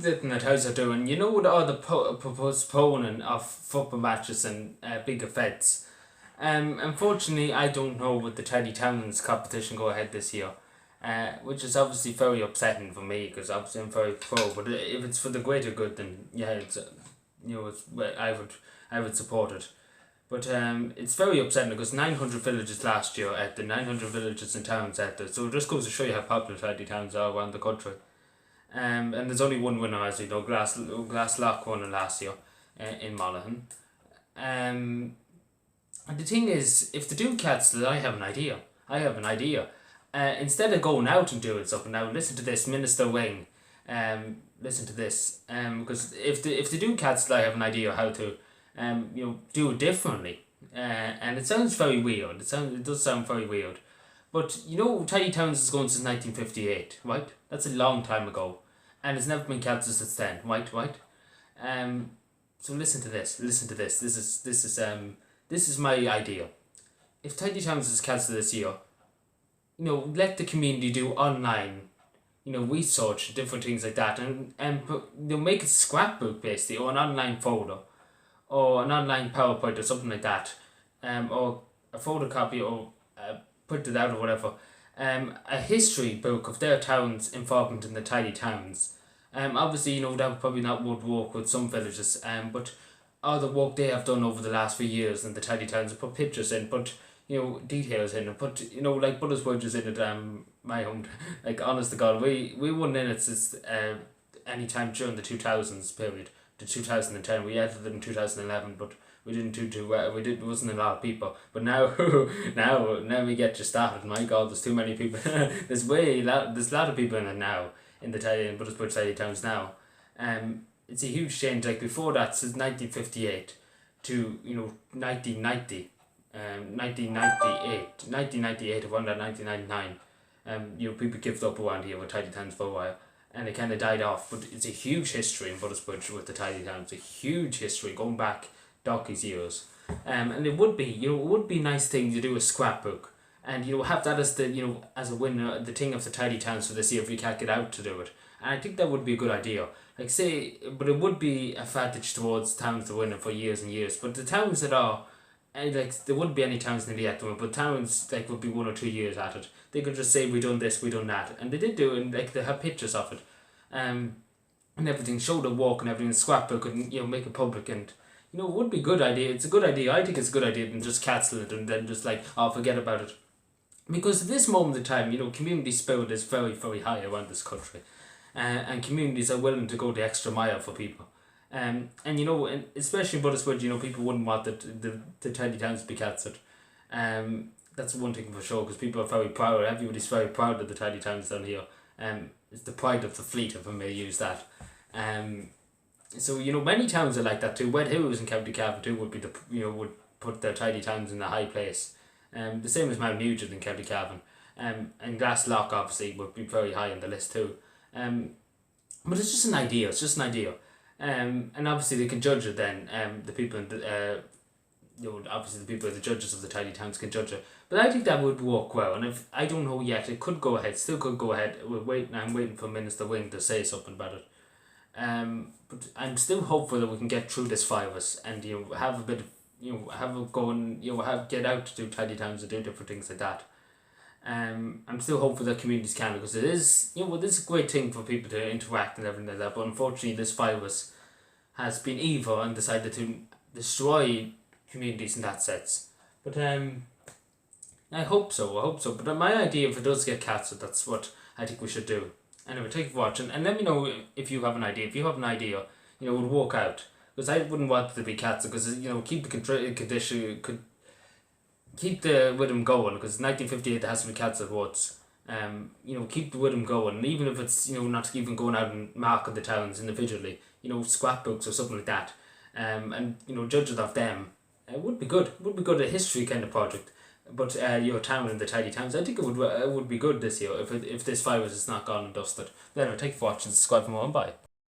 that in that house are doing, you know, with all the postponing of football matches and big events. Unfortunately, I don't know would the Tidy Towns competition go ahead this year, which is obviously very upsetting for me because obviously I'm very pro. But if it's for the greater good, then yeah, it's well, I would support it. But it's very upsetting because 900 villages last year at the 900 villages and towns at the, so it just goes to show you how popular Tidy Towns are around the country. And there's only one winner, as you know. Glasslock won it last year in Monaghan. And the thing is, if they do cancel it, I have an idea. Instead of going out and doing something, now listen to this, Minister Wing. Listen to this. Because if they do cancel, I have an idea how to, do it differently. And it sounds very weird. It does sound very weird. But Tidy Towns is going since 1958, right? That's a long time ago, and it's never been cancelled since then, right? So listen to this. This is my idea. If Tidy Towns is cancelled this year, let the community do online, research, different things like that, and make a scrapbook basically, or an online folder, or an online PowerPoint or something like that, or a photocopy or put it out or whatever. A history book of their town's involvement in the Tidy Towns. Obviously, that probably not would work with some villages, but all the work they have done over the last few years in the Tidy Towns, put pictures in, put details in, and put like Buttersbridge in it. My home, like honest to God, we weren't in it since any time during the 2000s period, the 2010. We entered it in 2011, but we didn't do too well. It wasn't a lot of people. But now, now we get just started. My God, there's too many people. There's a lot of people in it now in the Buttersbridge Tidy Towns now. It's a huge change. Like before that, since 1958 to 1990, 1998 around that 1999. People gave up around here with Tidy Towns for a while, and it kind of died off. But it's a huge history in Buttersbridge with the Tidy Towns. A huge history going back Dockey's years. And it would be a nice thing to do a scrapbook, and have that as the as a winner, the thing of the Tidy Towns for this year if you can't get out to do it. And I think that would be a good idea. But it would be a advantage towards towns to win it for years and years. But the towns that are, there wouldn't be any towns nearly at them, but towns would be 1 or 2 years at it. They could just say we done this, we done that, and they did do it. And they have pictures of it, and everything, show the walk and everything, scrapbook, and make it public. And it would be a good idea. It's a good idea. I think it's a good idea than just cancel it and then just forget about it. Because at this moment in time, community spirit is very, very high around this country. And communities are willing to go the extra mile for people. And especially in Buttersbridge, people wouldn't want the Tidy Towns to be cancelled. That's one thing for sure, because people are very proud. Everybody's very proud of the Tidy Towns down here. It's the pride of the fleet, if I may use that. So many towns are like that too. Wet Hills in County Cavan too would be would put their Tidy Towns in a high place. The same as Mount Nugent in County Cavan. And Glasslock obviously would be very high on the list too. But it's just an idea. And obviously they can judge it then. The people in the obviously the people, the judges of the Tidy Towns can judge it. But I think that would work well. And if I don't know yet, it could go ahead. Still could go ahead. I'm waiting for Minister Wing to say something about it. But I'm still hopeful that we can get through this virus and have a bit of have a go and get out to do Tidy Towns and do different things like that. I'm still hopeful that communities can, because it is this is a great thing for people to interact and everything like that. But unfortunately, this virus has been evil and decided to destroy communities in that sense. But I hope so. But my idea, if it does get cancelled, that's what I think we should do. Anyway, thank you for watching, and let me know if you have an idea. If you have an idea, it would work out. Because I wouldn't want it to be cancelled, because keep the condition keep the rhythm going, because 1958 has to be cancelled once. Keep the rhythm going, and even if it's not even going out and marking the towns individually, scrapbooks or something like that, and judge it off them. It would be good. It would be good, a history kind of project. But your town and the Tidy Towns, I think it would be good this year if this virus is not gone and dusted. But anyway, thank you for watching. Subscribe for more, and bye.